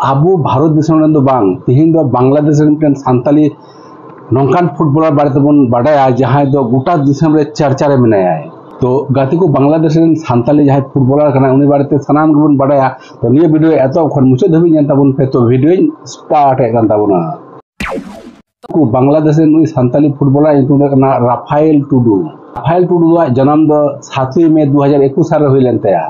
आबो भारत देशम रेन दो बांग तिहिन दो बांग्लादेश रेन सान्ताली नौकान फुटबलर बारे बन बाडाया जहां दो गोटा दिसम रे चर्चा रे मेनाया तो गाती को बांग्लादेश रेन सान्ताली जहां फुटबलर कना उनी बारे ते सनाम गबन बाडाया तो निये वीडियो एतो खन मुचे धबी नेता बन पे तो वीडियो स्टार्ट है कान ताबोना को बांग्लादेश रेन उनी सान्ताली फुटबलर इतु कना राफाएल टुडू दो जन्म दो 7 मई 2021 साल होइलेन तया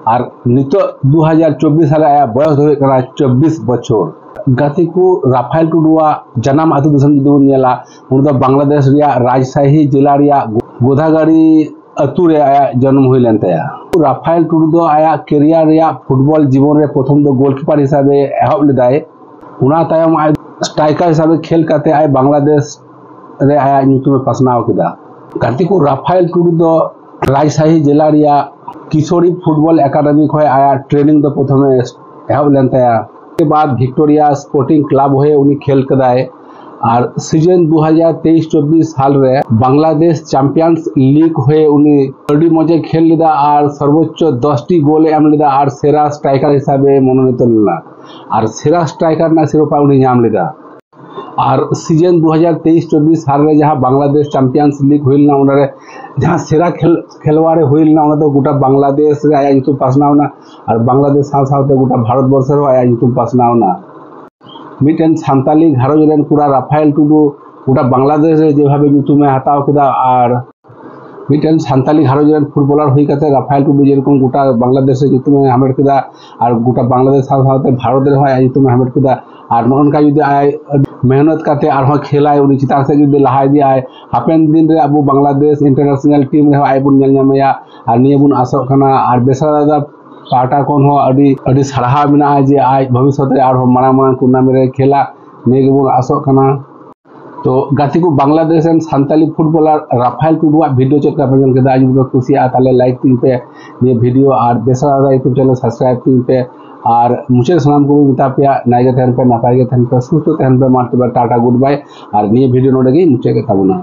और नितो 2024 साल आया बयस हो कना 24 बछर गाती को राफाएल टुडुआ जन्म आतु दिसम जुदि नेला उन दो बांग्लादेश रिया राजशाही जिला रिया गोधागाड़ी अतु रे आया जन्म होइलेन तया राफाएल टुडू दो आया कैरियर रिया फुटबॉल जीवन रे प्रथम दो गोलकीपर हिसाबे एहब लेदाय उना तायम आय स्ट्राइकर हिसाबे खेल करते आय बांग्लादेश रे आया ᱧᱩᱛᱩᱢ पासनाव केदा गाती को राफाएल टुडू दो राजशाही जिला रिया किशोरी फुटबॉल एकाडेमी खय आया ट्रेनिंग दो प्रथमे एहब लेन तया के बाद विक्टोरिया स्पोर्टिंग क्लब होए उनी खेल कदाय और सीजन 2023-24 साल रे बांग्लादेश चैंपियंस लीग होए उनी अडी मजे खेल लिदा और सर्वोच्च 10टी गोल एम लिदा और सेरा स्ट्राइकर हिसाबे मनोनीत लेना और सेरा स्ट्राइकर ना शिरोपा उनी नाम लिदा और सीजन 2023-24 साल रे जहां बांग्लादेश चैंपियंस लीग होइलना उनरे जहां सेरा खेलवाड़े होइलना उना तो गोटा बांग्लादेश रे आया ᱧᱩᱛᱩᱢ पासनावना और बांग्लादेश साथ गोटा भारत वर्ष रे आया ᱧᱩᱛᱩᱢ पासनावना मिटेन सान्ताली घारोज रेन पूरा राफाएल टुडू गोटा बांग्लादेश रे जे भाबे ᱧᱩᱛᱩᱢে हताव केदा और मिटेन सान्ताली घारोज रेन फुटबलर होई कते राफाएल टुडू जेरकम गोटा बांग्लादेश रे ᱧᱩᱛᱩᱢে हामेट केदा और गोटा बांग्लादेश साथ भारत रे आया ᱧᱩᱛᱩᱢে हामेट केदा और नोनका जुदि आय मेहनत करते और खेलाय उनी चितार से जुदि लहा दी आय हापेन दिन रे अब बांग्लादेश इंटरनेशनल टीम रे आय बुन नेलनामया और निये बुन आसो कना और बेसरादा पाटा कोन हो अडी सराहा बिना जे आय भविष्य रे और मारा टूर्नामेंट रे खेला निये बुन आसो कना तो गाती को Bangladesh and Santali footballer Rafael टुडुआ वीडियो चेक का पसंद करदा आज खुशी आ ताले लाइक तीन पे ये वीडियो और बेसरादा यूट्यूब चैनल सब्सक्राइब तीन पे और मुझे सलाम को मिता पे नाइगे थन पे नापाइगे थन पे सुस्त थन पे मारते टाटा गुड बाय और ये वीडियो नोडेगी मुझे के ताबुना।